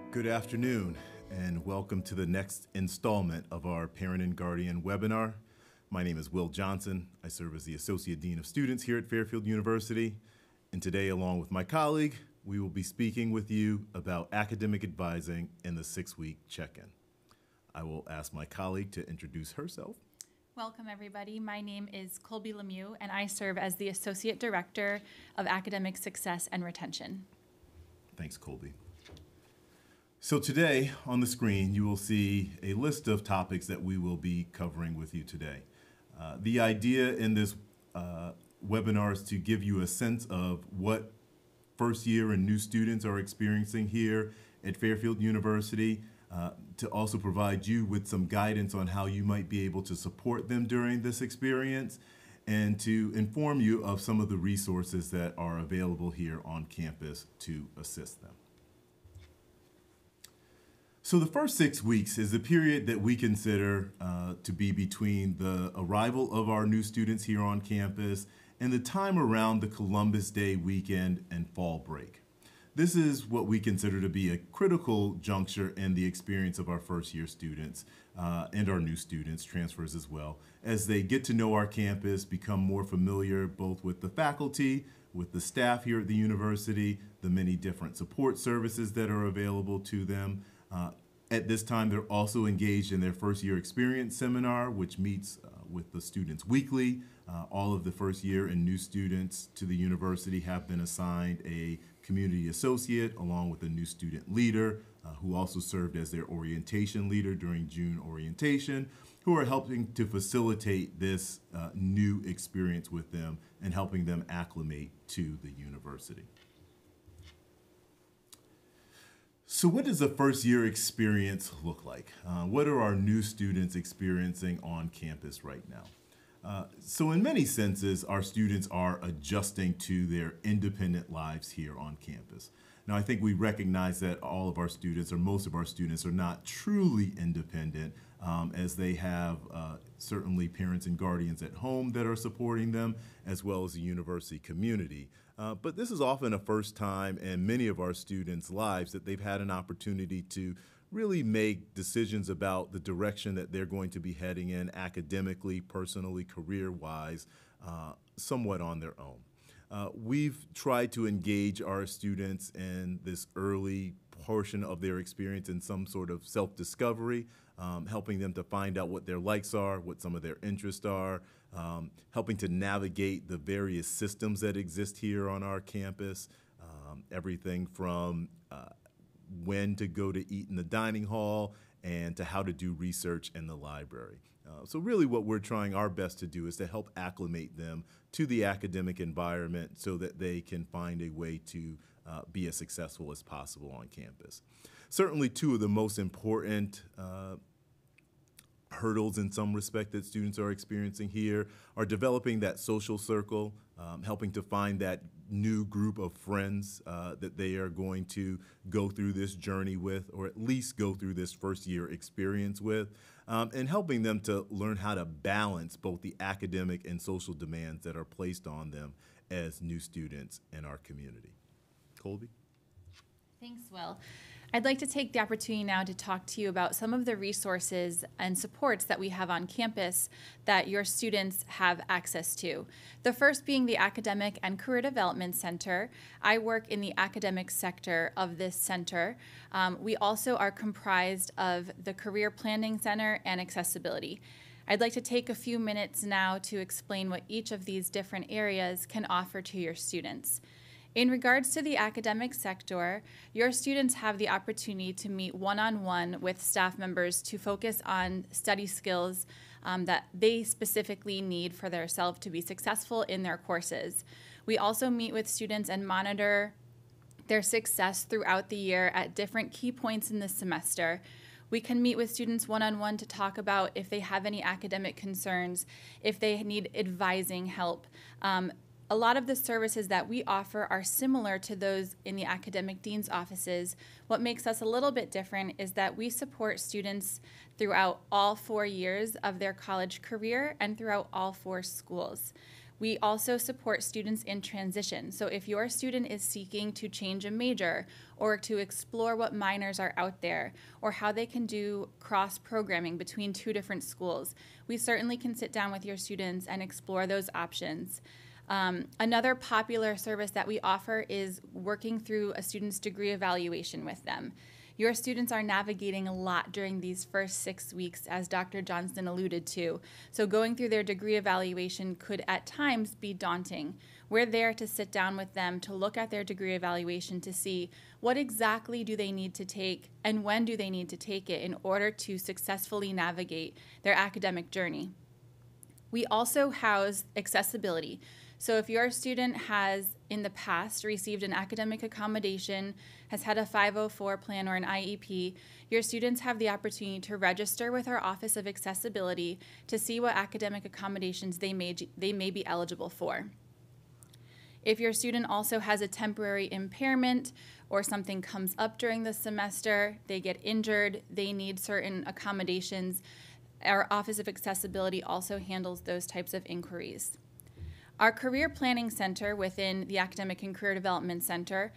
Good afternoon, and welcome to the next installment of our Parent and Guardian webinar. My name is Will Johnson. I serve as the Associate Dean of Students here at Fairfield University. And today, along with my colleague, we will be speaking with you about academic advising in the 6-week check-in. I will ask my colleague to introduce herself. Welcome, everybody. My name is Colby Lemieux, and I serve as the Associate Director of Academic Success and Retention. Thanks, Colby. So today, on the screen, you will see a list of topics that we will be covering with you today. The idea in this webinar is to give you a sense of what first year and new students are experiencing here at Fairfield University, to also provide you with some guidance on how you might be able to support them during this experience, and to inform you of some of the resources that are available here on campus to assist them. So the first 6 weeks is the period that we consider to be between the arrival of our new students here on campus and the time around the Columbus Day weekend and fall break. This is what we consider to be a critical juncture in the experience of our first year students and our new students, transfers as well, as they get to know our campus, become more familiar both with the faculty, with the staff here at the university, the many different support services that are available to them. At this time, they're also engaged in their first year experience seminar, which meets with the students weekly. All of the first year and new students to the university have been assigned a community associate along with a new student leader who also served as their orientation leader during June orientation, who are helping to facilitate this new experience with them and helping them acclimate to the university. So what does the first year experience look like? What are our new students experiencing on campus right now? So in many senses, our students are adjusting to their independent lives here on campus. Now, I think we recognize that all of our students, or most of our students, are not truly independent, as they have certainly parents and guardians at home that are supporting them, as well as the university community. But this is often a first time in many of our students' lives that they've had an opportunity to really make decisions about the direction that they're going to be heading in academically, personally, career-wise, somewhat on their own. We've tried to engage our students in this early portion of their experience in some sort of self-discovery, helping them to find out what their likes are, what some of their interests are, helping to navigate the various systems that exist here on our campus, everything from when to go to eat in the dining hall and to how to do research in the library. So really what we're trying our best to do is to help acclimate them to the academic environment so that they can find a way to be as successful as possible on campus. Certainly two of the most important hurdles in some respect that students are experiencing here are developing that social circle, helping to find that new group of friends that they are going to go through this journey with, or at least go through this first year experience with, and helping them to learn how to balance both the academic and social demands that are placed on them as new students in our community. Colby? Thanks, Will. I'd like to take the opportunity now to talk to you about some of the resources and supports that we have on campus that your students have access to. The first being the Academic and Career Development Center. I work in the academic sector of this center. We also are comprised of the Career Planning Center and Accessibility. I'd like to take a few minutes now to explain what each of these different areas can offer to your students. In regards to the academic sector, your students have the opportunity to meet one-on-one with staff members to focus on study skills that they specifically need for themselves to be successful in their courses. We also meet with students and monitor their success throughout the year at different key points in the semester. We can meet with students one-on-one to talk about if they have any academic concerns, if they need advising help. A lot of the services that we offer are similar to those in the academic dean's offices. What makes us a little bit different is that we support students throughout all 4 years of their college career and throughout all 4 schools. We also support students in transition. So if your student is seeking to change a major or to explore what minors are out there or how they can do cross-programming between two different schools, we certainly can sit down with your students and explore those options. Another popular service that we offer is working through a student's degree evaluation with them. Your students are navigating a lot during these first 6 weeks, as Dr. Johnston alluded to. So going through their degree evaluation could at times be daunting. We're there to sit down with them to look at their degree evaluation to see what exactly do they need to take and when do they need to take it in order to successfully navigate their academic journey. We also house accessibility. So if your student has in the past received an academic accommodation, has had a 504 plan or an IEP, your students have the opportunity to register with our Office of Accessibility to see what academic accommodations they may be eligible for. If your student also has a temporary impairment or something comes up during the semester, they get injured, they need certain accommodations, our Office of Accessibility also handles those types of inquiries. Our Career Planning Center within the Academic and Career Development Center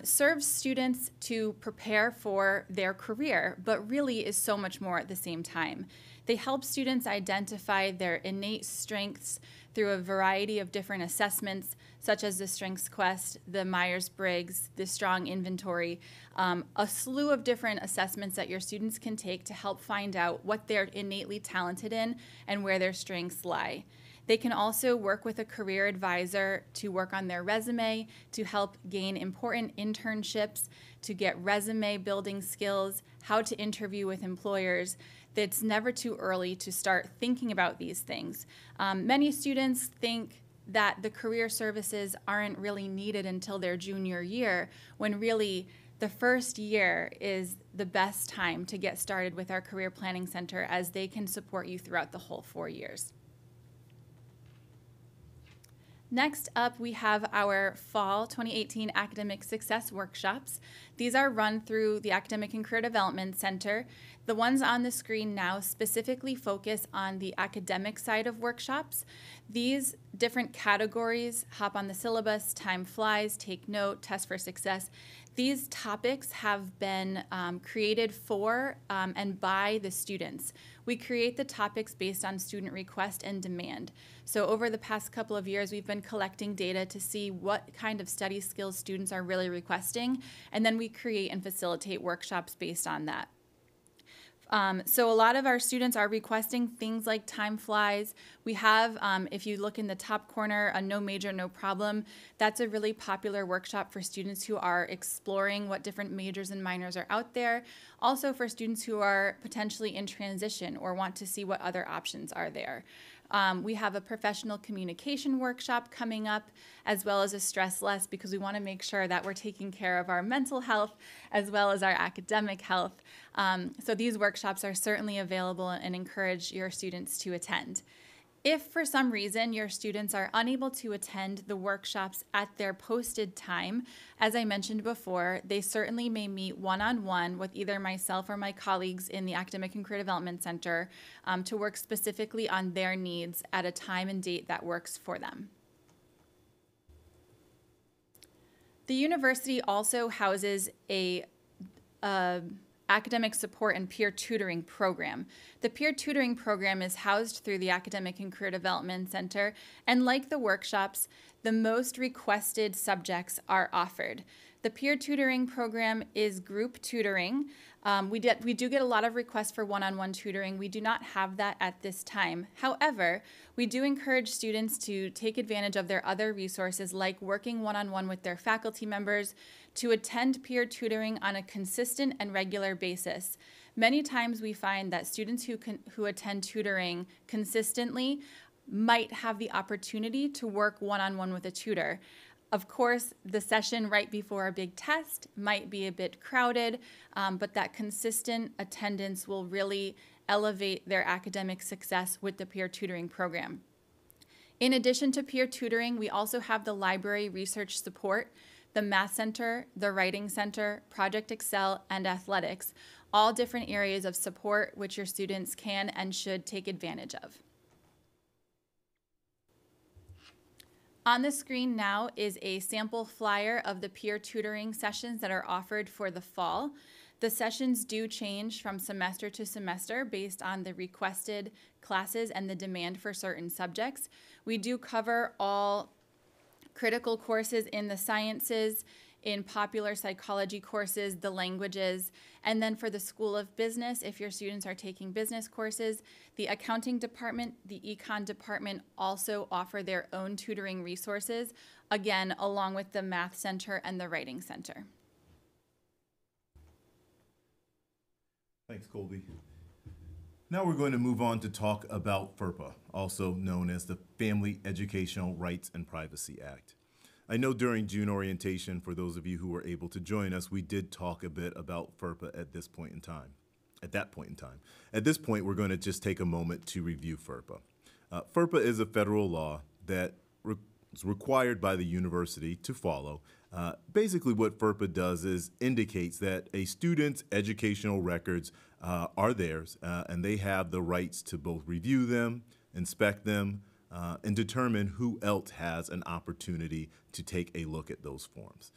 serves students to prepare for their career, but really is so much more at the same time. They help students identify their innate strengths through a variety of different assessments, such as the Strengths Quest, the Myers-Briggs, the Strong Inventory, a slew of different assessments that your students can take to help find out what they're innately talented in and where their strengths lie. They can also work with a career advisor to work on their resume, to help gain important internships, to get resume building skills, how to interview with employers. It's never too early to start thinking about these things. Many students think that the career services aren't really needed until their junior year, when really the first year is the best time to get started with our Career Planning Center, as they can support you throughout the whole 4 years. Next up, we have our Fall 2018 Academic Success Workshops. These are run through the Academic and Career Development Center. The ones on the screen now specifically focus on the academic side of workshops. These different categories, hop on the syllabus, time flies, take note, test for success. These topics have been created for and by the students. We create the topics based on student request and demand. So over the past couple of years, we've been collecting data to see what kind of study skills students are really requesting, and then we create and facilitate workshops based on that. So a lot of our students are requesting things like time flies. We have, if you look in the top corner, a no major, no problem. That's a really popular workshop for students who are exploring what different majors and minors are out there. Also for students who are potentially in transition or want to see what other options are there. We have a professional communication workshop coming up, as well as a stress less, because we want to make sure that we're taking care of our mental health as well as our academic health. So these workshops are certainly available and encourage your students to attend. If for some reason your students are unable to attend the workshops at their posted time, as I mentioned before, they certainly may meet one-on-one with either myself or my colleagues in the Academic and Career Development Center to work specifically on their needs at a time and date that works for them. The university also houses a academic support and peer tutoring program. The peer tutoring program is housed through the Academic and Career Development Center, and like the workshops, the most requested subjects are offered. The peer tutoring program is group tutoring. We do get a lot of requests for one-on-one tutoring. We do not have that at this time. However, we do encourage students to take advantage of their other resources, like working one-on-one with their faculty members, to attend peer tutoring on a consistent and regular basis. Many times we find that students who attend tutoring consistently might have the opportunity to work one-on-one with a tutor. Of course, the session right before a big test might be a bit crowded, but that consistent attendance will really elevate their academic success with the peer tutoring program. In addition to peer tutoring, we also have the library research support, the Math Center, the Writing Center, Project Excel, and Athletics, all different areas of support which your students can and should take advantage of. On the screen now is a sample flyer of the peer tutoring sessions that are offered for the fall. The sessions do change from semester to semester based on the requested classes and the demand for certain subjects. We do cover all critical courses in the sciences, in popular psychology courses, the languages, and then for the School of Business, if your students are taking business courses, the accounting department, the econ department also offer their own tutoring resources, again, along with the Math Center and the Writing Center. Thanks, Colby. Now we're going to move on to talk about FERPA, also known as the Family Educational Rights and Privacy Act. I know during June orientation, for those of you who were able to join us, we did talk a bit about FERPA at that point in time. At this point, we're going to just take a moment to review FERPA. FERPA is a federal law that is required by the university to follow. Basically what FERPA does is indicates that a student's educational records are theirs, and they have the rights to both review them, inspect them, and determine who else has an opportunity to take a look at those forms.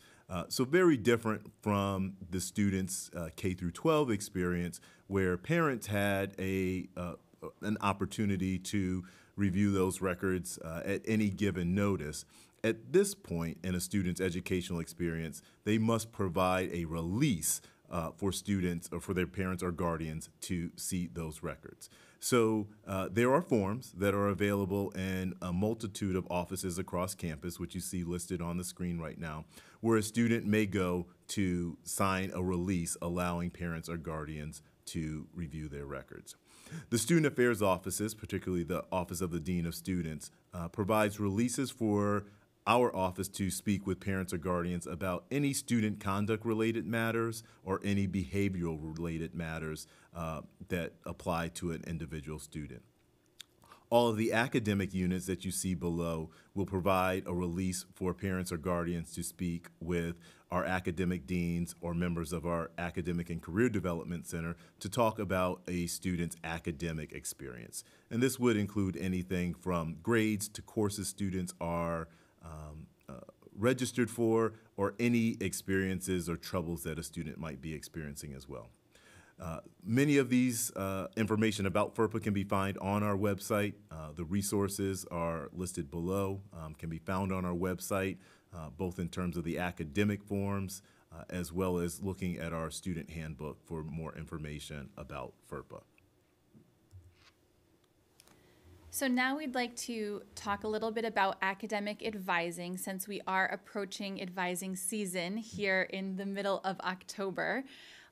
So very different from the students' K through 12 experience, where parents had an opportunity to review those records at any given notice. At this point in a student's educational experience, they must provide a release for students or for their parents or guardians to see those records. So there are forms that are available in a multitude of offices across campus, which you see listed on the screen right now, where a student may go to sign a release allowing parents or guardians to review their records. The Student Affairs offices, particularly the Office of the Dean of Students, provides releases for our office to speak with parents or guardians about any student conduct related matters or any behavioral related matters that apply to an individual student. All of the academic units that you see below will provide a release for parents or guardians to speak with our academic deans or members of our Academic and Career Development Center to talk about a student's academic experience. And this would include anything from grades to courses students are registered for, or any experiences or troubles that a student might be experiencing as well. Many of these information about FERPA can be found on our website. The resources are listed below, can be found on our website, both in terms of the academic forms as well as looking at our student handbook for more information about FERPA. So now we'd like to talk a little bit about academic advising, since we are approaching advising season here in the middle of October.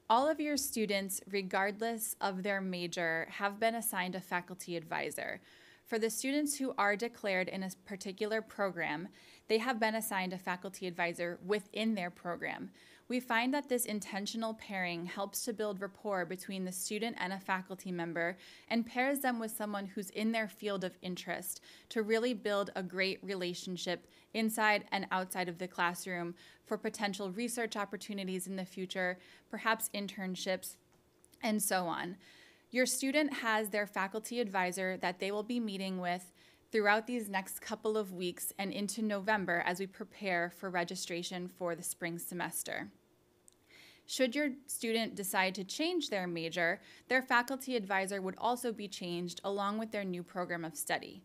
All of your students, regardless of their major, have been assigned a faculty advisor. For the students who are declared in a particular program, they have been assigned a faculty advisor within their program. We find that this intentional pairing helps to build rapport between the student and a faculty member and pairs them with someone who's in their field of interest to really build a great relationship inside and outside of the classroom for potential research opportunities in the future, perhaps internships, and so on. Your student has their faculty advisor that they will be meeting with throughout these next couple of weeks and into November as we prepare for registration for the spring semester. Should your student decide to change their major, their faculty advisor would also be changed along with their new program of study.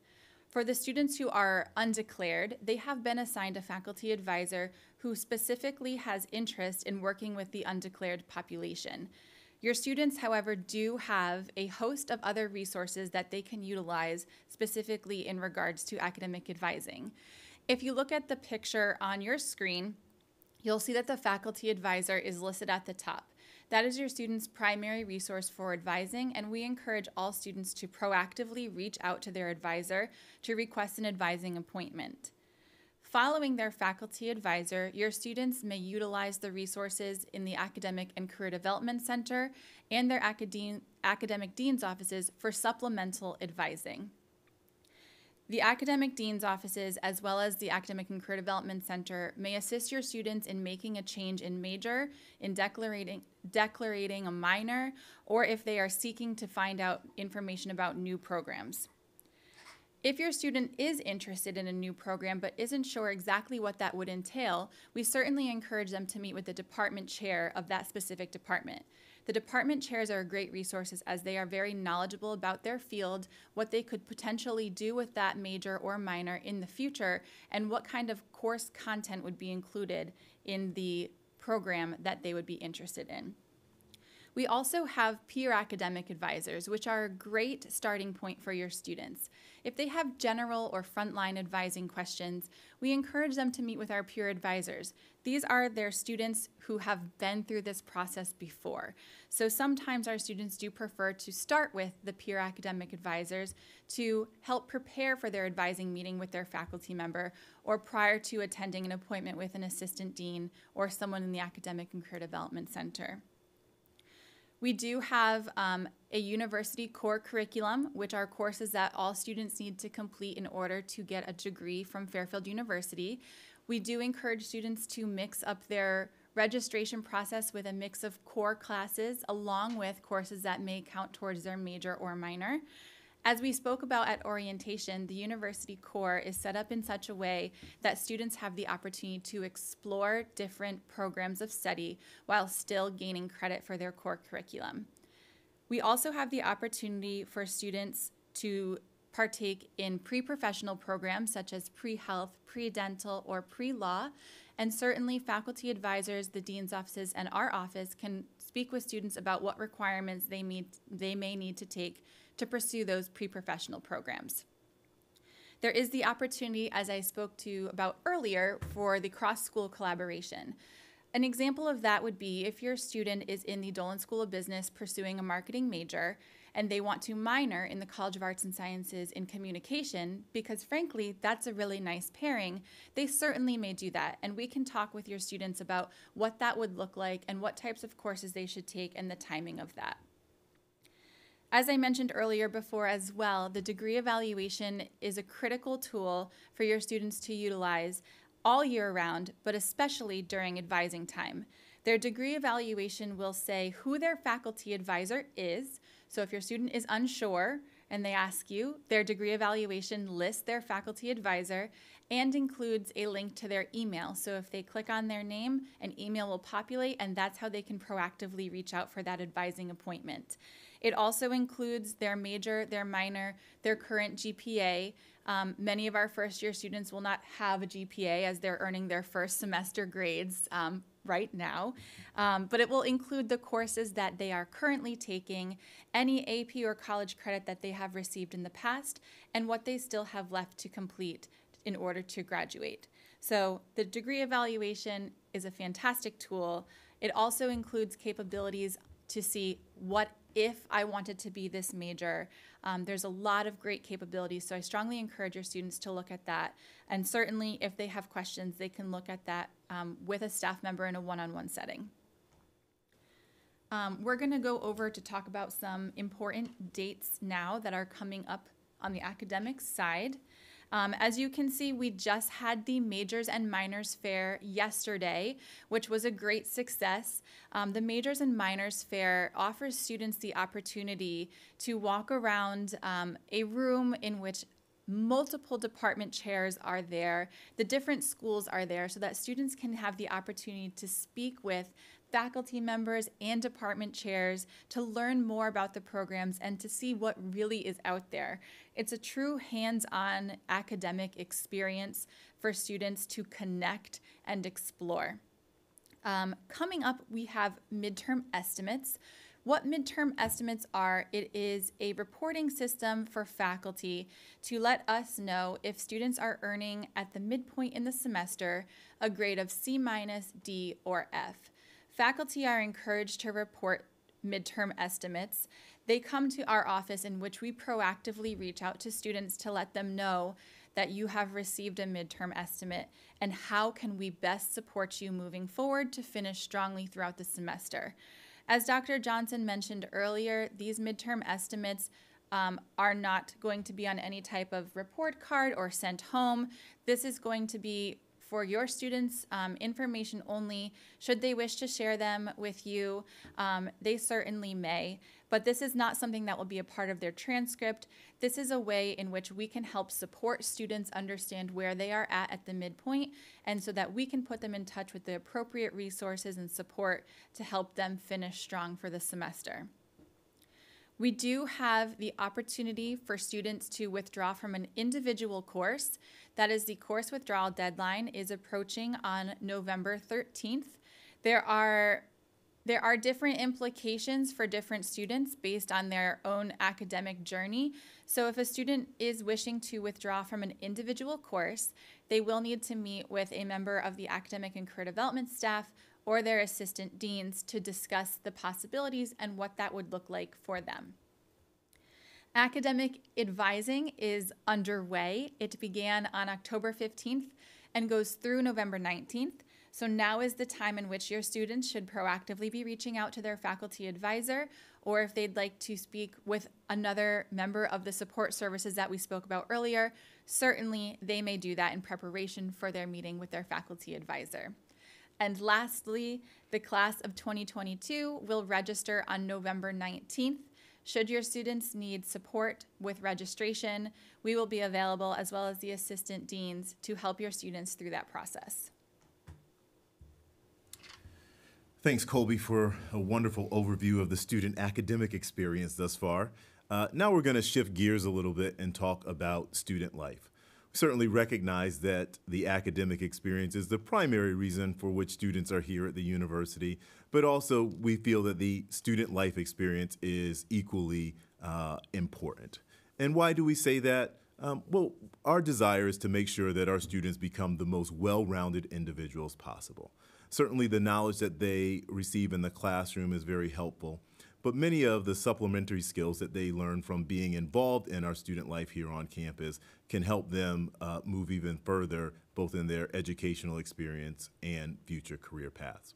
For the students who are undeclared, they have been assigned a faculty advisor who specifically has interest in working with the undeclared population. Your students, however, do have a host of other resources that they can utilize specifically in regards to academic advising. If you look at the picture on your screen, you'll see that the faculty advisor is listed at the top. That is your student's primary resource for advising, and we encourage all students to proactively reach out to their advisor to request an advising appointment. Following their faculty advisor, your students may utilize the resources in the Academic and Career Development Center and their academic dean's offices for supplemental advising. The academic dean's offices, as well as the Academic and Career Development Center, may assist your students in making a change in major, in declaring a minor, or if they are seeking to find out information about new programs. If your student is interested in a new program but isn't sure exactly what that would entail, we certainly encourage them to meet with the department chair of that specific department. The department chairs are great resources as they are very knowledgeable about their field, what they could potentially do with that major or minor in the future, and what kind of course content would be included in the program that they would be interested in. We also have peer academic advisors, which are a great starting point for your students. If they have general or frontline advising questions, we encourage them to meet with our peer advisors. These are their students who have been through this process before. So sometimes our students do prefer to start with the peer academic advisors to help prepare for their advising meeting with their faculty member or prior to attending an appointment with an assistant dean or someone in the Academic and Career Development Center. We do have a university core curriculum, which are courses that all students need to complete in order to get a degree from Fairfield University. We do encourage students to mix up their registration process with a mix of core classes along with courses that may count towards their major or minor. As we spoke about at orientation, the university core is set up in such a way that students have the opportunity to explore different programs of study while still gaining credit for their core curriculum. We also have the opportunity for students to partake in pre-professional programs such as pre-health, pre-dental, or pre-law, and certainly faculty advisors, the dean's offices, and our office can speak with students about what requirements they may need to take to pursue those pre-professional programs. There is the opportunity, as I spoke to about earlier, for the cross-school collaboration. An example of that would be if your student is in the Dolan School of Business pursuing a marketing major and they want to minor in the College of Arts and Sciences in communication, because frankly, that's a really nice pairing, they certainly may do that. And we can talk with your students about what that would look like and what types of courses they should take and the timing of that. As I mentioned earlier before as well, the degree evaluation is a critical tool for your students to utilize all year round, but especially during advising time. Their degree evaluation will say who their faculty advisor is. So if your student is unsure and they ask you, their degree evaluation lists their faculty advisor and includes a link to their email. So if they click on their name, an email will populate, and that's how they can proactively reach out for that advising appointment. It also includes their major, their minor, their current GPA. Many of our first-year students will not have a GPA as they're earning their first semester grades right now, but it will include the courses that they are currently taking, any AP or college credit that they have received in the past, and what they still have left to complete in order to graduate. So the degree evaluation is a fantastic tool. It also includes capabilities to see what if I wanted to be this major. There's a lot of great capabilities, so I strongly encourage your students to look at that. And certainly if they have questions, they can look at that with a staff member in a one-on-one setting. We're gonna go over to talk about some important dates now that are coming up on the academic side. As you can see, we just had the Majors and Minors Fair yesterday, which was a great success. The Majors and Minors Fair offers students the opportunity to walk around a room in which multiple department chairs are there, the different schools are there, so that students can have the opportunity to speak with faculty members and department chairs to learn more about the programs and to see what really is out there. It's a true hands-on academic experience for students to connect and explore. Coming up, we have midterm estimates. What midterm estimates are, it is a reporting system for faculty to let us know if students are earning at the midpoint in the semester a grade of C-, D, or F. Faculty are encouraged to report midterm estimates. They come to our office in which we proactively reach out to students to let them know that you have received a midterm estimate and how can we best support you moving forward to finish strongly throughout the semester. As Dr. Johnson mentioned earlier, these midterm estimates are not going to be on any type of report card or sent home. This is going to be for your students' information only. Should they wish to share them with you, they certainly may. But this is not something that will be a part of their transcript. This is a way in which we can help support students understand where they are at the midpoint, and so that we can put them in touch with the appropriate resources and support to help them finish strong for the semester. We do have the opportunity for students to withdraw from an individual course. That is, the course withdrawal deadline is approaching on November 13th. There are different implications for different students based on their own academic journey. So if a student is wishing to withdraw from an individual course, they will need to meet with a member of the academic and career development staff or their assistant deans to discuss the possibilities and what that would look like for them. Academic advising is underway. It began on October 15th and goes through November 19th. So now is the time in which your students should proactively be reaching out to their faculty advisor, or if they'd like to speak with another member of the support services that we spoke about earlier, certainly they may do that in preparation for their meeting with their faculty advisor. And lastly, the class of 2022 will register on November 19th. Should your students need support with registration, we will be available, as well as the assistant deans, to help your students through that process. Thanks, Colby, for a wonderful overview of the student academic experience thus far. Now we're going to shift gears a little bit and talk about student life. We certainly recognize that the academic experience is the primary reason for which students are here at the university, but also we feel that the student life experience is equally important. And why do we say that? Well, our desire is to make sure that our students become the most well-rounded individuals possible. Certainly the knowledge that they receive in the classroom is very helpful, but many of the supplementary skills that they learn from being involved in our student life here on campus can help them move even further, both in their educational experience and future career paths.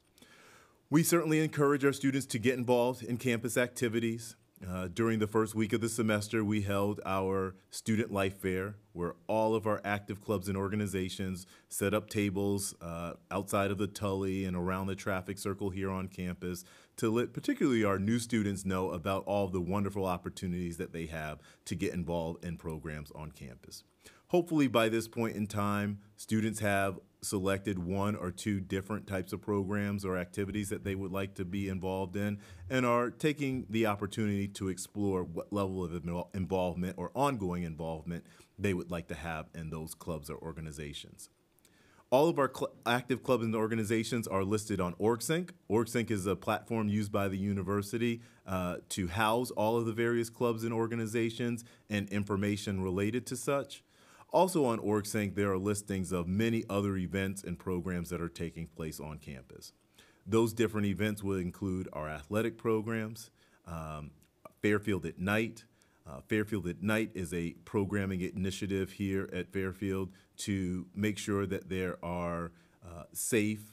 We certainly encourage our students to get involved in campus activities. During the first week of the semester, we held our Student Life Fair, where all of our active clubs and organizations set up tables outside of the Tully and around the traffic circle here on campus to let particularly our new students know about all the wonderful opportunities that they have to get involved in programs on campus. Hopefully by this point in time, students have selected one or two different types of programs or activities that they would like to be involved in and are taking the opportunity to explore what level of involvement or ongoing involvement they would like to have in those clubs or organizations. All of our active clubs and organizations are listed on OrgSync. OrgSync is a platform used by the university to house all of the various clubs and organizations and information related to such. Also on OrgSync, there are listings of many other events and programs that are taking place on campus. Those different events will include our athletic programs, Fairfield at Night. Fairfield at Night is a programming initiative here at Fairfield to make sure that there are safe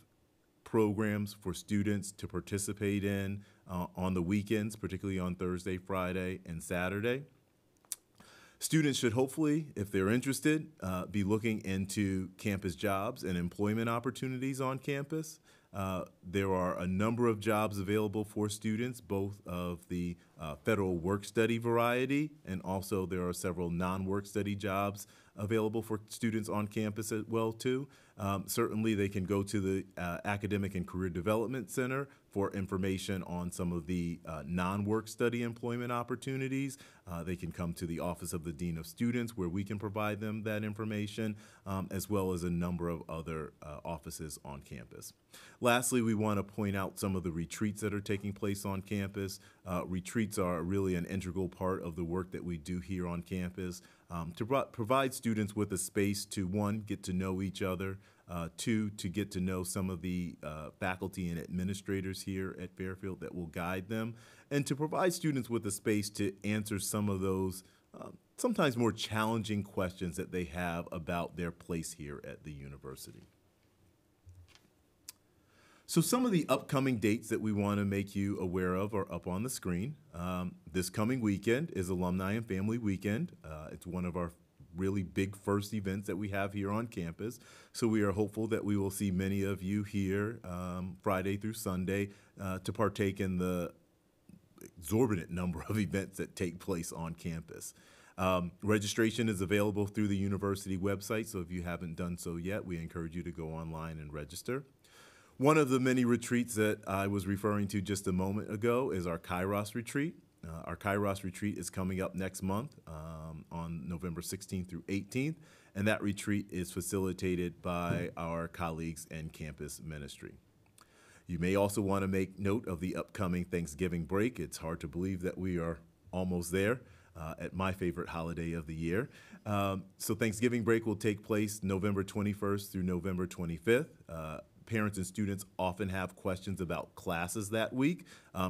programs for students to participate in on the weekends, particularly on Thursday, Friday, and Saturday. Students should hopefully, if they're interested, be looking into campus jobs and employment opportunities on campus. There are a number of jobs available for students, both of the federal work-study variety, and also there are several non-work-study jobs available for students on campus as well, too. Certainly, they can go to the Academic and Career Development Center for information on some of the non-work-study employment opportunities. They can come to the Office of the Dean of Students, where we can provide them that information, as well as a number of other offices on campus. Lastly, we want to point out some of the retreats that are taking place on campus. Retreats are really an integral part of the work that we do here on campus to provide students with a space to, one, get to know each other, two, to get to know some of the faculty and administrators here at Fairfield that will guide them, and to provide students with a space to answer some of those sometimes more challenging questions that they have about their place here at the university. So some of the upcoming dates that we want to make you aware of are up on the screen. This coming weekend is Alumni and Family Weekend. It's one of our really big first events that we have here on campus. So we are hopeful that we will see many of you here Friday through Sunday to partake in the exorbitant number of events that take place on campus. Registration is available through the university website, so if you haven't done so yet, we encourage you to go online and register. One of the many retreats that I was referring to just a moment ago is our Kairos retreat. Our Kairos retreat is coming up next month on November 16th through 18th, and that retreat is facilitated by our colleagues in campus ministry. You may also want to make note of the upcoming Thanksgiving break. It's hard to believe that we are almost there at my favorite holiday of the year. So Thanksgiving break will take place November 21st through November 25th. Parents and students often have questions about classes that week.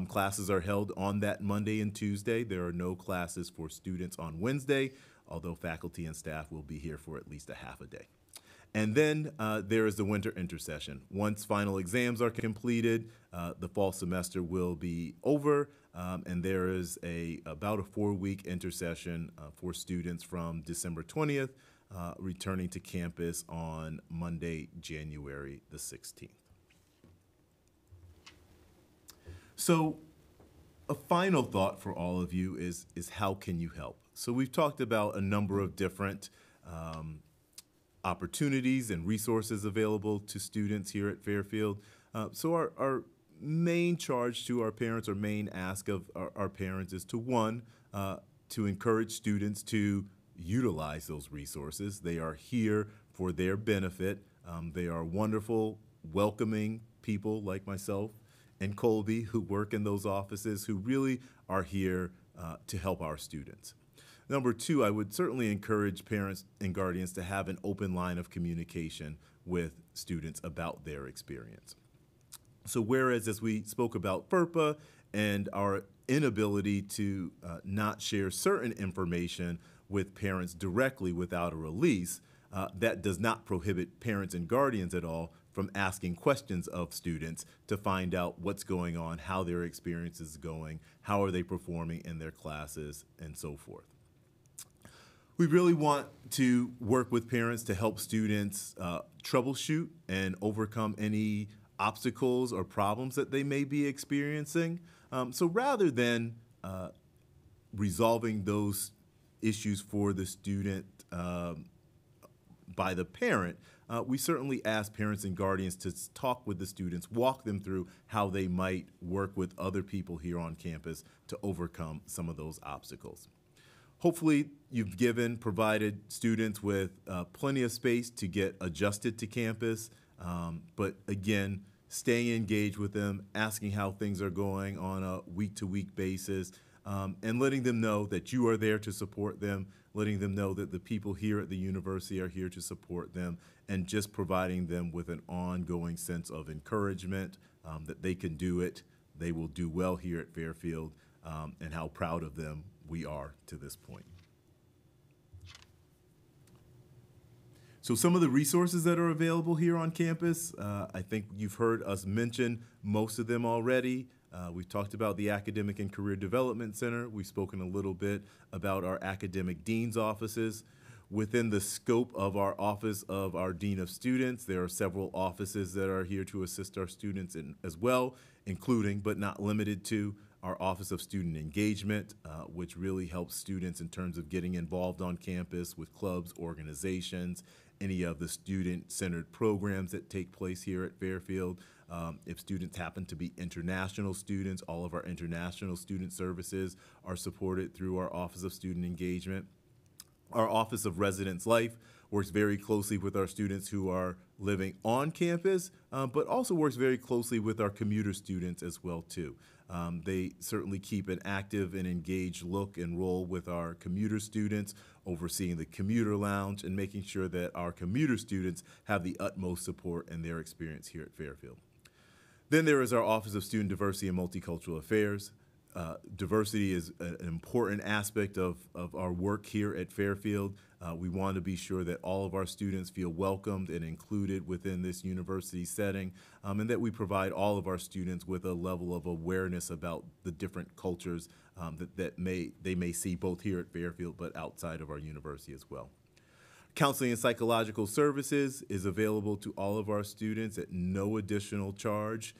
Classes are held on that Monday and Tuesday. There are no classes for students on Wednesday, although faculty and staff will be here for at least a half a day. And then there is the winter intersession. Once final exams are completed, the fall semester will be over, and there is about a 4-week intersession for students from December 20th, returning to campus on Monday, January the 16th. So a final thought for all of you is how can you help? So we've talked about a number of different opportunities and resources available to students here at Fairfield. So our main charge to our parents, or main ask of our parents, is to encourage students to utilize those resources. They are here for their benefit. They are wonderful, welcoming people like myself and Colby who work in those offices, who really are here to help our students. Number two, I would certainly encourage parents and guardians to have an open line of communication with students about their experience. So whereas, as we spoke about FERPA and our inability to not share certain information with parents directly without a release, that does not prohibit parents and guardians at all from asking questions of students to find out what's going on, how their experience is going, how are they performing in their classes, and so forth. We really want to work with parents to help students troubleshoot and overcome any obstacles or problems that they may be experiencing. So rather than resolving those issues for the student by the parent, we certainly ask parents and guardians to talk with the students, walk them through how they might work with other people here on campus to overcome some of those obstacles. Hopefully, you've provided students with plenty of space to get adjusted to campus, but again, staying engaged with them, asking how things are going on a week-to-week basis, and letting them know that you are there to support them, letting them know that the people here at the university are here to support them, and just providing them with an ongoing sense of encouragement that they can do it, they will do well here at Fairfield, and how proud of them we are to this point. So some of the resources that are available here on campus, I think you've heard us mention most of them already. We've talked about the Academic and Career Development Center. We've spoken a little bit about our academic dean's offices. Within the scope of our Office of our Dean of Students, there are several offices that are here to assist our students as well, including but not limited to our Office of Student Engagement, which really helps students in terms of getting involved on campus with clubs, organizations, any of the student-centered programs that take place here at Fairfield. If students happen to be international students, all of our international student services are supported through our Office of Student Engagement. Our Office of Residence Life works very closely with our students who are living on campus, but also works very closely with our commuter students as well too. They certainly keep an active and engaged look and role with our commuter students, overseeing the commuter lounge and making sure that our commuter students have the utmost support in their experience here at Fairfield. Then there is our Office of Student Diversity and Multicultural Affairs. Diversity is an important aspect of our work here at Fairfield. We want to be sure that all of our students feel welcomed and included within this university setting, and that we provide all of our students with a level of awareness about the different cultures that they may see both here at Fairfield but outside of our university as well. Counseling and psychological services is available to all of our students at no additional charge.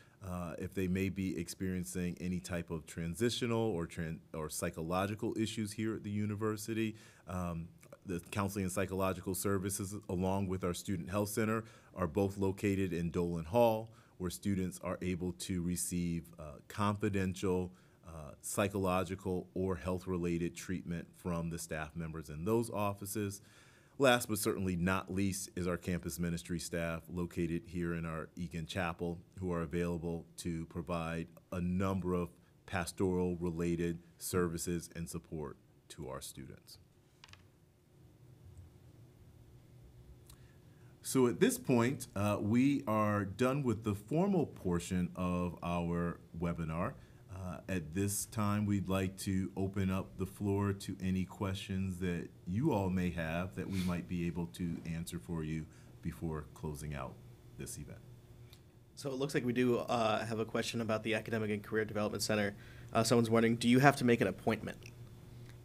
If they may be experiencing any type of transitional or psychological issues here at the university, the counseling and psychological services, along with our student health center, are both located in Dolan Hall, where students are able to receive confidential psychological or health-related treatment from the staff members in those offices. Last but certainly not least is our campus ministry staff located here in our Egan Chapel, who are available to provide a number of pastoral-related services and support to our students. So at this point, we are done with the formal portion of our webinar. At this time, we'd like to open up the floor to any questions that you all may have that we might be able to answer for you before closing out this event. So it looks like we do have a question about the Academic and Career Development Center. Someone's wondering, do you have to make an appointment?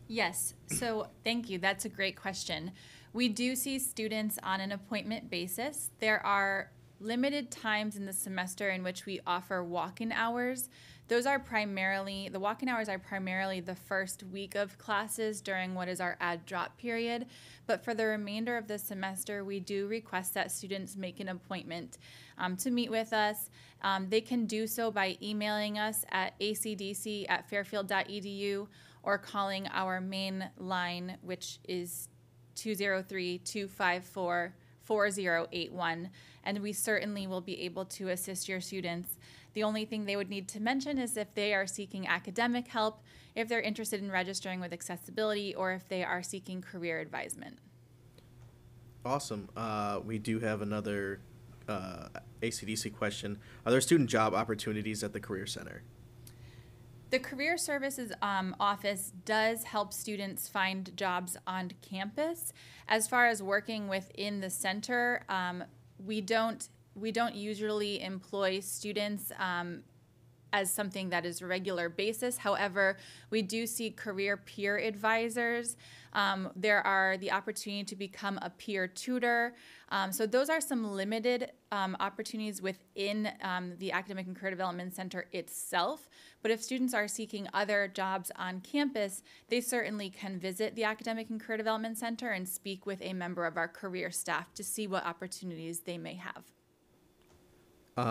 Yes, so thank you. That's a great question. We do see students on an appointment basis. There are limited times in the semester in which we offer walk-in hours. Those are primarily, the walk-in hours are primarily the first week of classes during what is our add drop period. But for the remainder of the semester, we do request that students make an appointment to meet with us. They can do so by emailing us at acdc@fairfield.edu or calling our main line, which is 203-254-4081, and we certainly will be able to assist your students. The only thing they would need to mention is if they are seeking academic help, if they're interested in registering with accessibility, or if they are seeking career advisement. Awesome. We do have another ACDC question. Are there student job opportunities at the Career Center? The Career Services office does help students find jobs on campus. As far as working within the center, we don't usually employ students as something that is regular basis. However, we do see career peer advisors. There are the opportunity to become a peer tutor. So those are some limited opportunities within the Academic and Career Development Center itself. But if students are seeking other jobs on campus, they certainly can visit the Academic and Career Development Center and speak with a member of our career staff to see what opportunities they may have.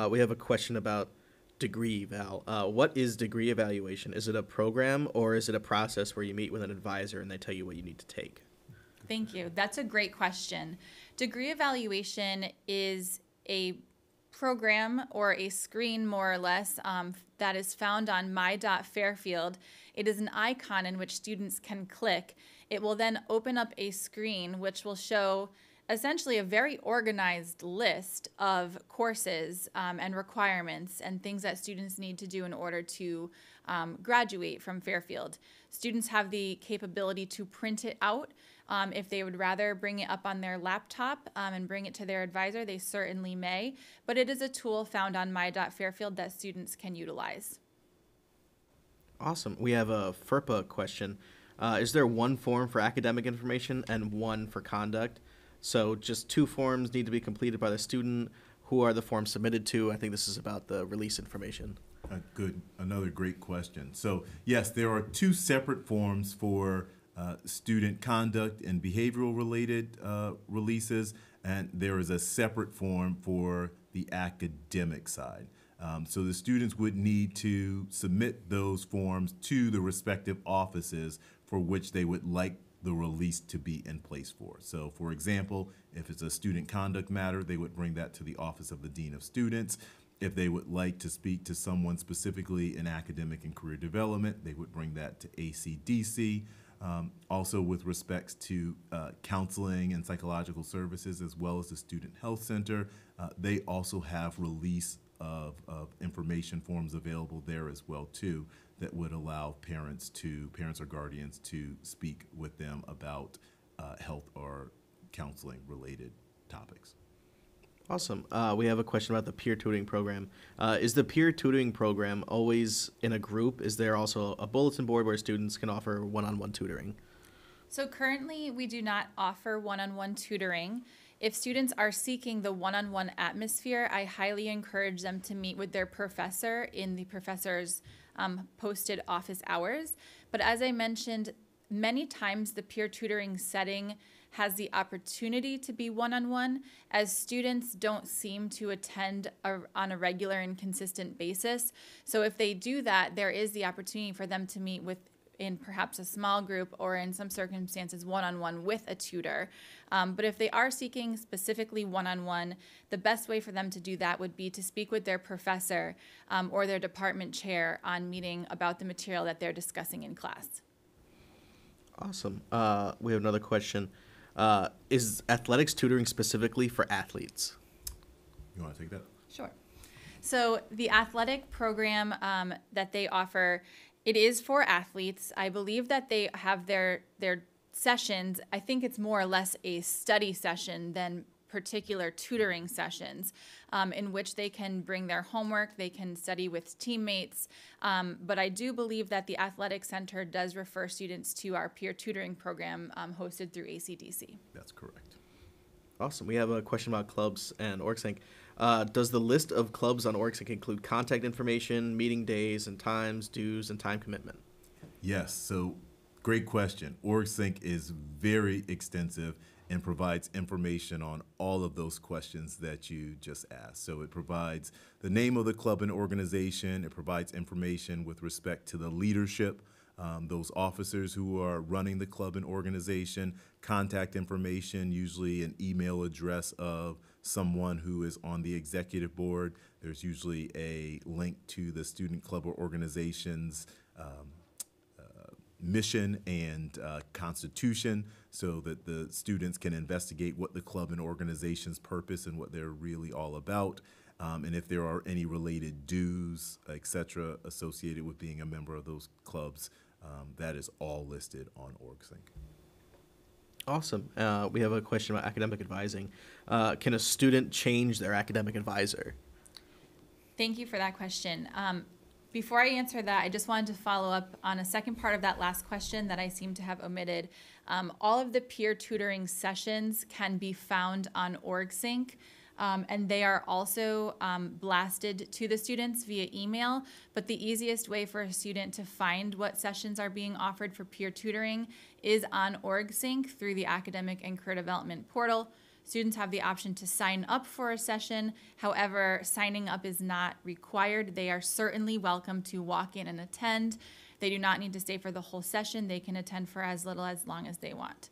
We have a question about degree eval. What is degree evaluation? Is it a program or is it a process where you meet with an advisor and they tell you what you need to take? Thank you. That's a great question. Degree evaluation is a program or a screen, more or less, that is found on my.fairfield. It is an icon in which students can click. It will then open up a screen which will show essentially a very organized list of courses and requirements and things that students need to do in order to graduate from Fairfield. Students have the capability to print it out. If they would rather bring it up on their laptop and bring it to their advisor, they certainly may. But it is a tool found on my.fairfield that students can utilize. Awesome. We have a FERPA question. Is there one form for academic information and one for conduct? So just two forms need to be completed by the student. Who are the forms submitted to? I think this is about the release information. Good. Another great question. So yes, there are two separate forms for student conduct and behavioral related releases, and there is a separate form for the academic side. So the students would need to submit those forms to the respective offices for which they would like the release to be in place for. So for example, if it's a student conduct matter, they would bring that to the Office of the Dean of Students. If they would like to speak to someone specifically in academic and career development, they would bring that to ACDC. Also with respects to counseling and psychological services, as well as the Student Health Center, they also have release of information forms available there as well too, that would allow parents or guardians to speak with them about health or counseling related topics. Awesome. We have a question about the peer tutoring program. Is the peer tutoring program always in a group? Is there also a bulletin board where students can offer one-on-one tutoring? So currently, we do not offer one-on-one tutoring. If students are seeking the one-on-one atmosphere, I highly encourage them to meet with their professor in the professor's posted office hours. But as I mentioned, many times the peer tutoring setting has the opportunity to be one-on-one, as students don't seem to attend on a regular and consistent basis. So if they do that, there is the opportunity for them to meet with in perhaps a small group or in some circumstances one-on-one with a tutor. But if they are seeking specifically one-on-one, the best way for them to do that would be to speak with their professor or their department chair on meeting about the material that they're discussing in class. Awesome. We have another question. Is athletics tutoring specifically for athletes? You want to take that? Sure. So the athletic program that they offer, it is for athletes. I believe that they have their sessions. I think it's more or less a study session than particular tutoring sessions in which they can bring their homework, they can study with teammates. But I do believe that the Athletic Center does refer students to our peer tutoring program hosted through ACDC. That's correct. Awesome. We have a question about clubs and OrgSync. Does the list of clubs on OrgSync include contact information, meeting days and times, dues, and time commitment? Yes, so great question. OrgSync is very extensive and provides information on all of those questions that you just asked. So it provides the name of the club and organization. It provides information with respect to the leadership, those officers who are running the club and organization, contact information, usually an email address of someone who is on the executive board. There's usually a link to the student club or organization's mission and constitution, so that the students can investigate what the club and organization's purpose and what they're really all about, and if there are any related dues, etc., associated with being a member of those clubs. That is all listed on OrgSync. Awesome. We have a question about academic advising. Can a student change their academic advisor? Thank you for that question. Before I answer that, I just wanted to follow up on a second part of that last question that I seem to have omitted. All of the peer tutoring sessions can be found on OrgSync, and they are also blasted to the students via email. But the easiest way for a student to find what sessions are being offered for peer tutoring is on OrgSync through the Academic and Career Development portal. Students have the option to sign up for a session. However, signing up is not required. They are certainly welcome to walk in and attend. They do not need to stay for the whole session. They can attend for as long as they want.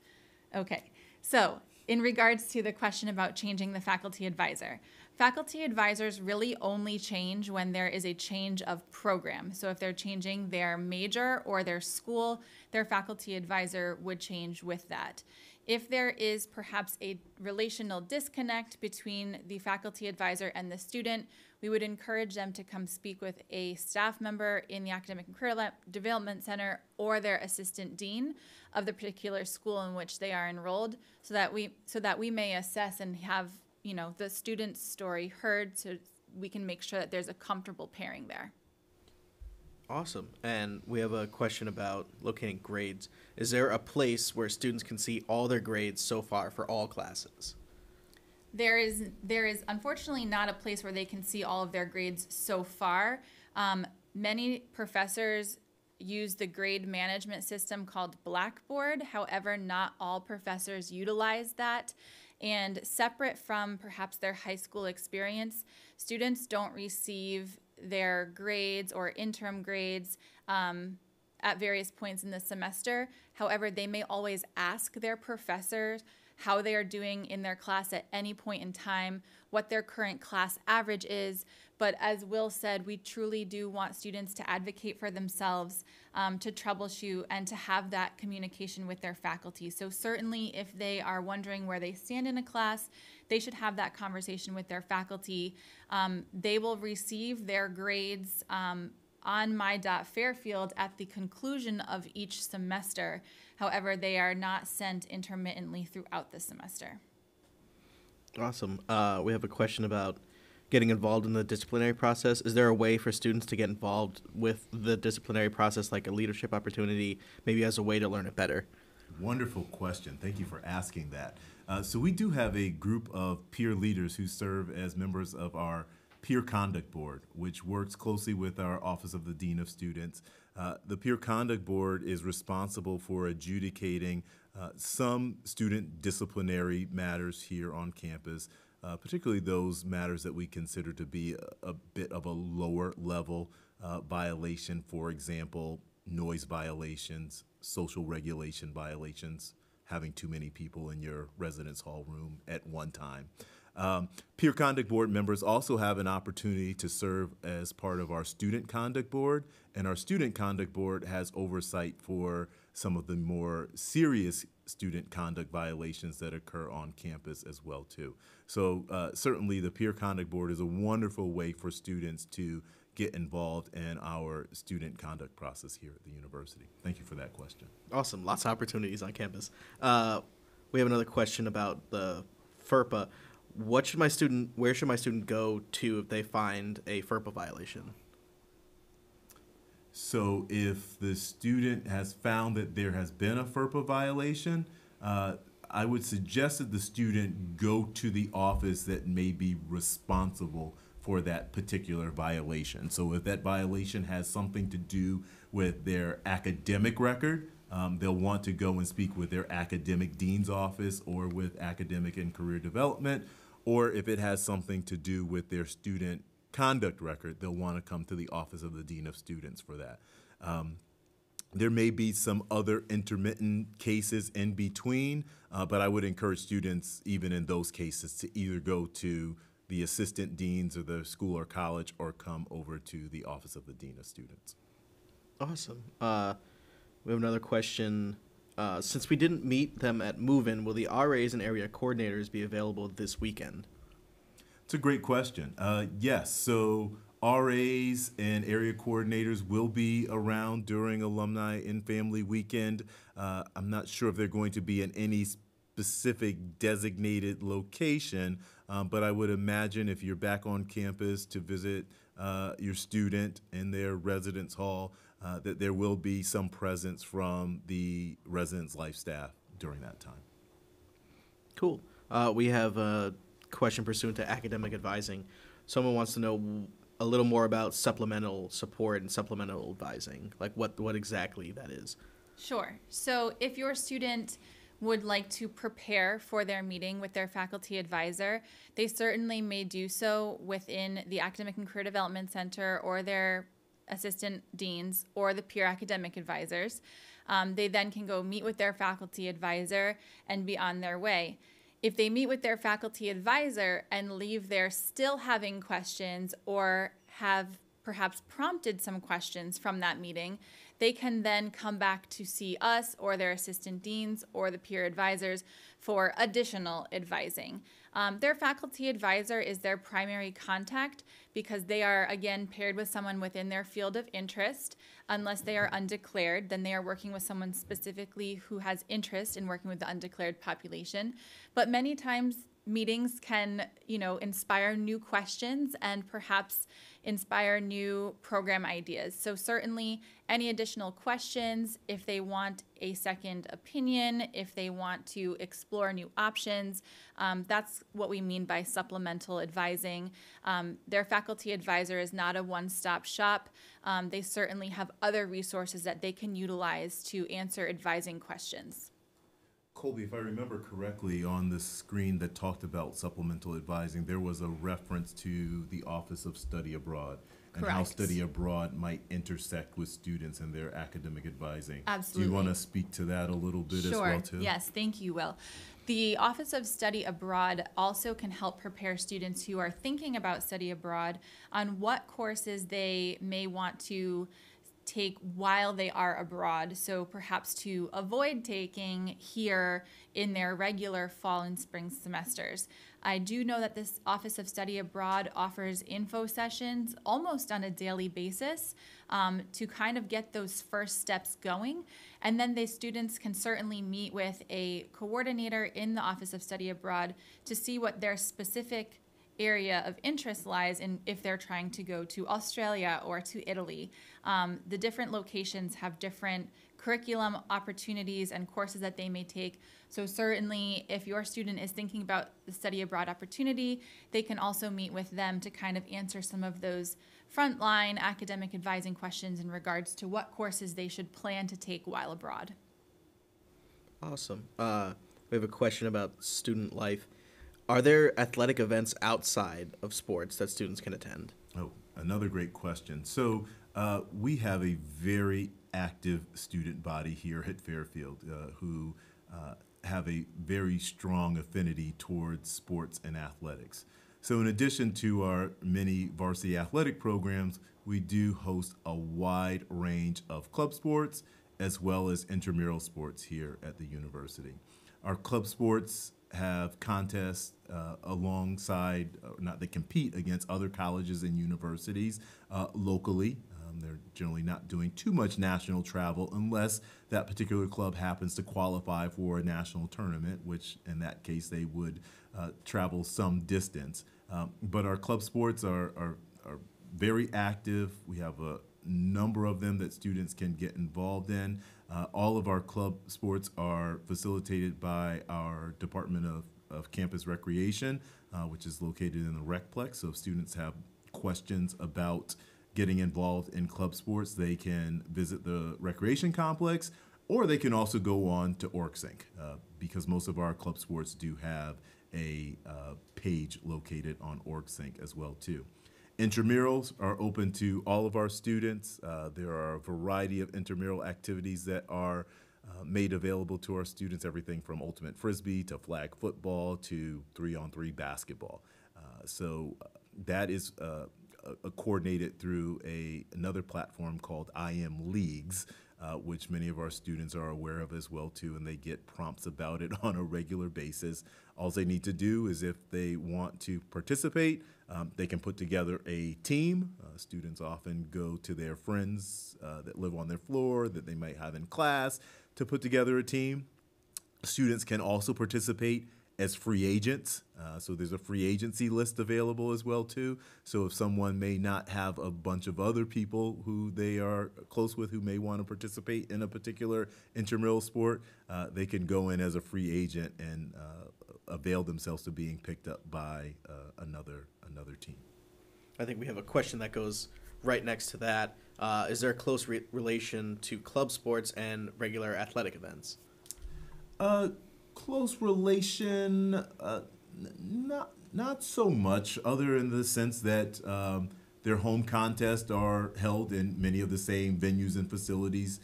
Okay, so in regards to the question about changing the faculty advisor, faculty advisors really only change when there is a change of program. So if they're changing their major or their school, their faculty advisor would change with that. If there is perhaps a relational disconnect between the faculty advisor and the student, we would encourage them to come speak with a staff member in the Academic and Career Development Center or their assistant dean of the particular school in which they are enrolled, so that we may assess and have, you know, the student's story heard, so we can make sure that there's a comfortable pairing there. Awesome. And we have a question about locating grades. Is there a place where students can see all their grades so far for all classes? There is unfortunately not a place where they can see all of their grades so far. Many professors use the grade management system called Blackboard. However, not all professors utilize that. And separate from perhaps their high school experience, students don't receive their grades or interim grades at various points in the semester. However, they may always ask their professors how they are doing in their class at any point in time, what their current class average is. But as Will said, we truly do want students to advocate for themselves, to troubleshoot, and to have that communication with their faculty. So certainly if they are wondering where they stand in a class, they should have that conversation with their faculty. They will receive their grades on my.fairfield at the conclusion of each semester. However, they are not sent intermittently throughout the semester. Awesome. We have a question about getting involved in the disciplinary process. Is there a way for students to get involved with the disciplinary process, like a leadership opportunity, maybe as a way to learn it better? Wonderful question. Thank you for asking that. So we do have a group of peer leaders who serve as members of our Peer Conduct Board, which works closely with our Office of the Dean of Students. The Peer Conduct Board is responsible for adjudicating some student disciplinary matters here on campus, particularly those matters that we consider to be a bit of a lower level violation, for example, noise violations, social regulation violations, having too many people in your residence hall room at one time. Peer Conduct Board members also have an opportunity to serve as part of our Student Conduct Board, and our Student Conduct Board has oversight for some of the more serious student conduct violations that occur on campus as well too. So certainly the Peer Conduct Board is a wonderful way for students to get involved in our student conduct process here at the university. Thank you for that question. Awesome. Lots of opportunities on campus. We have another question about the FERPA. Where should my student go to if they find a FERPA violation? So if the student has found that there has been a FERPA violation, I would suggest that the student go to the office that may be responsible for that particular violation. So if that violation has something to do with their academic record, they'll want to go and speak with their academic dean's office or with academic and career development. Or if it has something to do with their student conduct record, they'll want to come to the Office of the Dean of Students for that. There may be some other intermittent cases in between, but I would encourage students, even in those cases, to either go to the assistant deans of the school or college or come over to the Office of the Dean of Students. Awesome. We have another question. Since we didn't meet them at move-in, will the RAs and area coordinators be available this weekend? It's a great question. Yes, so RAs and area coordinators will be around during Alumni and Family Weekend. I'm not sure if they're going to be in any specific designated location, but I would imagine if you're back on campus to visit your student in their residence hall, that there will be some presence from the residence life staff during that time. Cool. We have a question pursuant to academic advising. Someone wants to know a little more about supplemental support and supplemental advising, like what exactly that is. Sure. So if your student would like to prepare for their meeting with their faculty advisor, they certainly may do so within the Academic and Career Development Center or their assistant deans or the peer academic advisors. They then can go meet with their faculty advisor and be on their way. If they meet with their faculty advisor and leave there still having questions or have perhaps prompted some questions from that meeting, they can then come back to see us or their assistant deans or the peer advisors for additional advising. Their faculty advisor is their primary contact because they are, again, paired with someone within their field of interest. Unless they are undeclared, then they are working with someone specifically who has interest in working with the undeclared population. But many times meetings can, inspire new questions and perhaps inspire new program ideas. So certainly any additional questions, if they want a second opinion, if they want to explore new options, that's what we mean by supplemental advising. Their faculty advisor is not a one-stop shop. They certainly have other resources that they can utilize to answer advising questions. Colby, if I remember correctly, on the screen that talked about supplemental advising, there was a reference to the Office of Study Abroad and how study abroad might intersect with students and their academic advising. Absolutely. Do you want to speak to that a little bit as well, too? Yes, thank you, Will. The Office of Study Abroad also can help prepare students who are thinking about study abroad on what courses they may want to take while they are abroad, so perhaps to avoid taking here in their regular fall and spring semesters. I do know that this Office of Study Abroad offers info sessions almost on a daily basis to kind of get those first steps going, and then the students can certainly meet with a coordinator in the Office of Study Abroad to see what their specific area of interest lies in if they're trying to go to Australia or to Italy. The different locations have different curriculum opportunities and courses that they may take. So certainly if your student is thinking about the study abroad opportunity, they can also meet with them to kind of answer some of those frontline academic advising questions in regards to what courses they should plan to take while abroad. Awesome. We have a question about student life. Are there athletic events outside of sports that students can attend? Oh, another great question. So we have a very active student body here at Fairfield who have a very strong affinity towards sports and athletics. So in addition to our many varsity athletic programs, we do host a wide range of club sports as well as intramural sports here at the university. Our club sports have contests alongside, they compete against other colleges and universities locally. They're generally not doing too much national travel unless that particular club happens to qualify for a national tournament, which in that case they would travel some distance. But our club sports are very active. We have a number of them that students can get involved in. All of our club sports are facilitated by our Department of Campus Recreation, which is located in the Recplex. So if students have questions about getting involved in club sports, they can visit the recreation complex, or they can also go on to OrgSync, because most of our club sports do have a page located on OrgSync as well too. Intramurals are open to all of our students. There are a variety of intramural activities that are made available to our students, everything from ultimate frisbee to flag football to 3-on-3 basketball. So that is coordinated through another platform called IM Leagues, which many of our students are aware of as well too, and they get prompts about it on a regular basis. All they need to do is, if they want to participate, they can put together a team. Students often go to their friends that live on their floor that they might have in class to put together a team. Students can also participate as free agents. So there's a free agency list available as well too. So if someone may not have a bunch of other people who they are close with who may want to participate in a particular intramural sport, they can go in as a free agent and avail themselves to being picked up by another team. I think we have a question that goes right next to that. Is there a close relation to club sports and regular athletic events? Close relation, not so much, other in the sense that their home contests are held in many of the same venues and facilities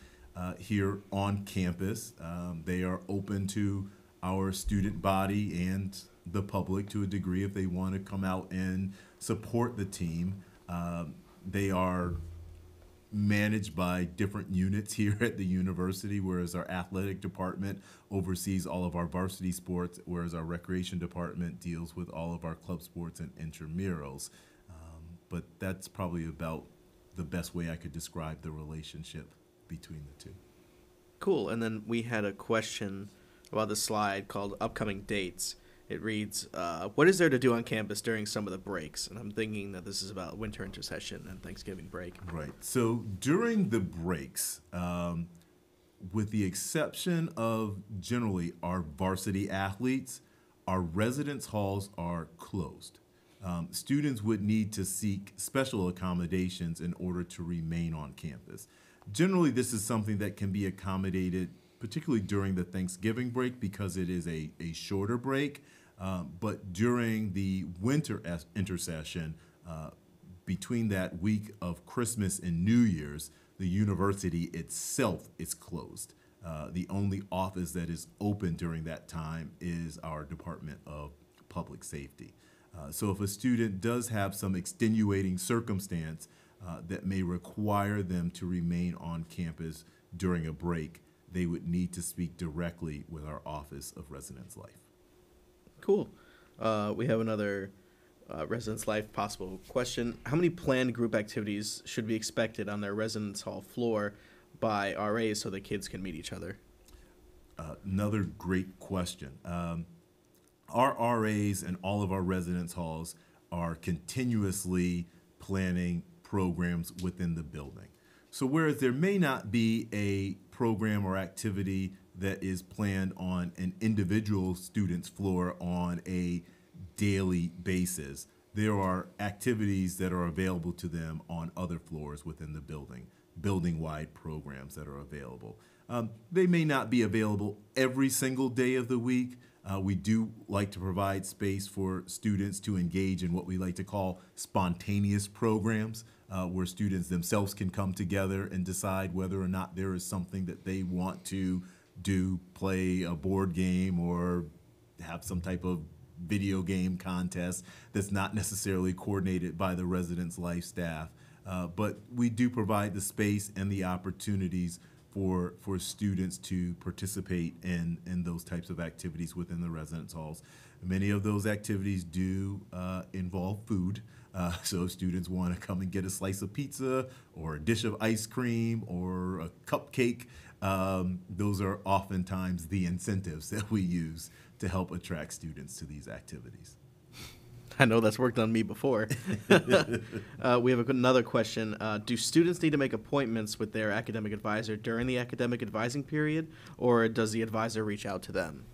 here on campus. They are open to our student body and the public to a degree if they want to come out and support the team. They are managed by different units here at the university, whereas our athletic department oversees all of our varsity sports, whereas our recreation department deals with all of our club sports and intramurals. But that's probably about the best way I could describe the relationship between the two. Cool. And then we had a question about the slide called Upcoming Dates. It reads, what is there to do on campus during some of the breaks? And I'm thinking that this is about winter intercession and Thanksgiving break. Right. So during the breaks, with the exception of generally our varsity athletes, our residence halls are closed. Students would need to seek special accommodations in order to remain on campus. Generally, this is something that can be accommodated particularly during the Thanksgiving break because it is a shorter break. But during the winter intercession, between that week of Christmas and New Year's, the university itself is closed. The only office that is open during that time is our Department of Public Safety. So if a student does have some extenuating circumstance that may require them to remain on campus during a break, they would need to speak directly with our Office of Residence Life. Cool. We have another residence life possible question. How many planned group activities should be expected on their residence hall floor by RAs so the kids can meet each other? Another great question. Our RAs and all of our residence halls are continuously planning programs within the building. So whereas there may not be a program or activity that is planned on an individual student's floor on a daily basis. There are activities that are available to them on other floors within the building, building-wide programs that are available. They may not be available every single day of the week. We do like to provide space for students to engage in what we like to call spontaneous programs, where students themselves can come together and decide whether or not there is something that they want to do, play a board game or have some type of video game contest that's not necessarily coordinated by the residence life staff. But we do provide the space and the opportunities for students to participate in those types of activities within the residence halls. Many of those activities do involve food. So if students want to come and get a slice of pizza or a dish of ice cream or a cupcake, those are oftentimes the incentives that we use to help attract students to these activities. I know that's worked on me before. We have another question. Do students need to make appointments with their academic advisor during the academic advising period, or does the advisor reach out to them?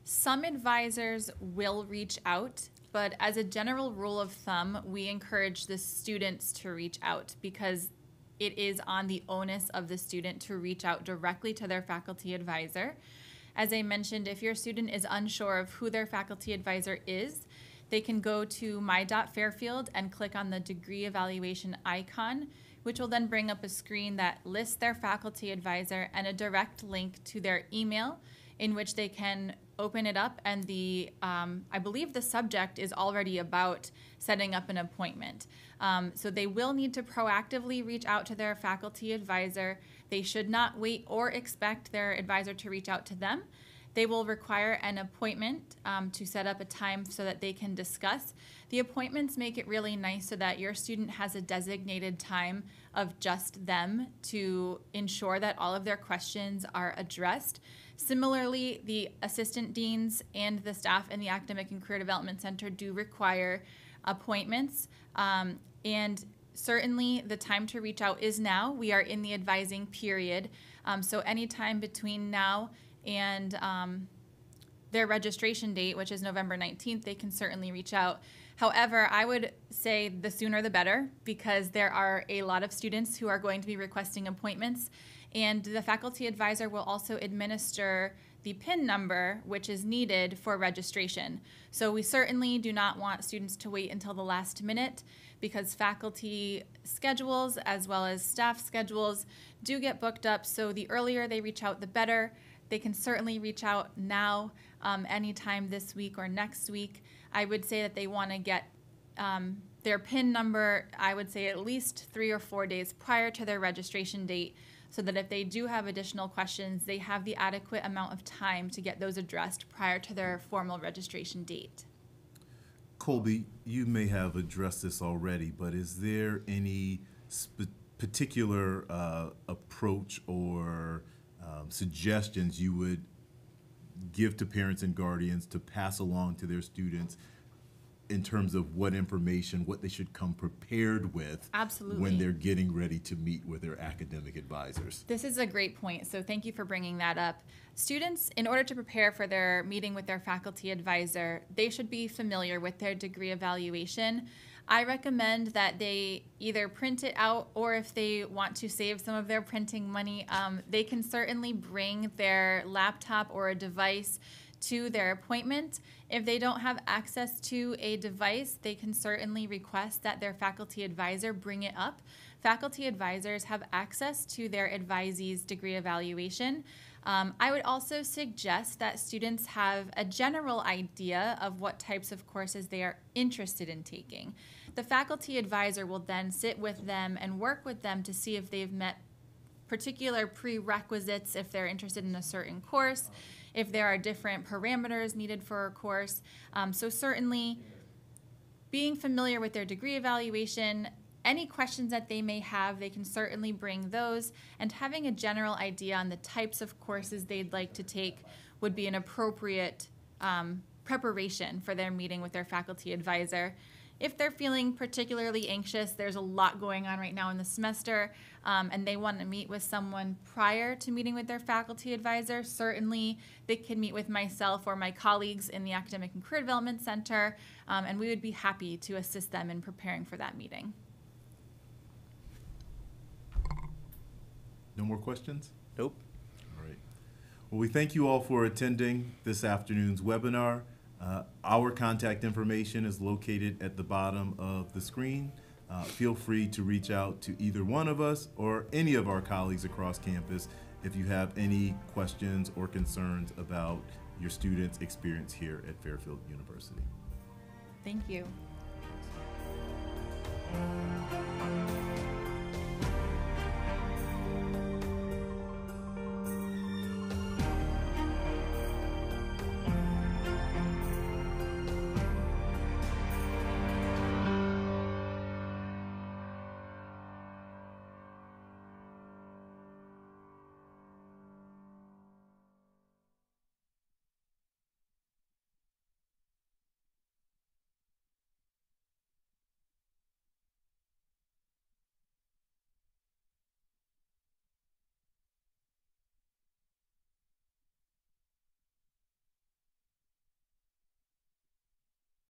Some advisors will reach out, but as a general rule of thumb, we encourage the students to reach out because it is on the onus of the student to reach out directly to their faculty advisor. As I mentioned, if your student is unsure of who their faculty advisor is, they can go to my.fairfield and click on the degree evaluation icon, which will then bring up a screen that lists their faculty advisor and a direct link to their email in which they can open it up, and I believe the subject is already about setting up an appointment. So they will need to proactively reach out to their faculty advisor. They should not wait or expect their advisor to reach out to them. They will require an appointment to set up a time so that they can discuss. The appointments make it really nice so that your student has a designated time of just them to ensure that all of their questions are addressed. Similarly, the assistant deans and the staff in the Academic and Career Development Center do require appointments. And certainly the time to reach out is now. We are in the advising period. So anytime between now and their registration date, which is November 19th, they can certainly reach out. However, I would say the sooner the better, because there are a lot of students who are going to be requesting appointments, and the faculty advisor will also administer the PIN number, which is needed for registration. So we certainly do not want students to wait until the last minute, because faculty schedules as well as staff schedules do get booked up. So the earlier they reach out, the better. They can certainly reach out now, anytime this week or next week. I would say that they want to get their PIN number, I would say at least 3 or 4 days prior to their registration date, so that if they do have additional questions, they have the adequate amount of time to get those addressed prior to their formal registration date. Colby, you may have addressed this already, but is there any particular approach or suggestions you would give to parents and guardians to pass along to their students in terms of what information, what they should come prepared with? Absolutely. When they're getting ready to meet with their academic advisors? This is a great point, so thank you for bringing that up. Students, in order to prepare for their meeting with their faculty advisor, they should be familiar with their degree evaluation. I recommend that they either print it out, or if they want to save some of their printing money, they can certainly bring their laptop or a device to their appointment. If they don't have access to a device, they can certainly request that their faculty advisor bring it up. Faculty advisors have access to their advisee's degree evaluation. I would also suggest that students have a general idea of what types of courses they are interested in taking. The faculty advisor will then sit with them and work with them to see if they've met particular prerequisites, if they're interested in a certain course, if there are different parameters needed for a course. So certainly being familiar with their degree evaluation, any questions that they may have, they can certainly bring those, and having a general idea on the types of courses they'd like to take would be an appropriate preparation for their meeting with their faculty advisor. if they're feeling particularly anxious, there's a lot going on right now in the semester, and they want to meet with someone prior to meeting with their faculty advisor, certainly they can meet with myself or my colleagues in the Academic and Career Development Center, and we would be happy to assist them in preparing for that meeting. No more questions? Nope. All right. Well, we thank you all for attending this afternoon's webinar. Our contact information is located at the bottom of the screen. Feel free to reach out to either one of us or any of our colleagues across campus if you have any questions or concerns about your students' experience here at Fairfield University. Thank you.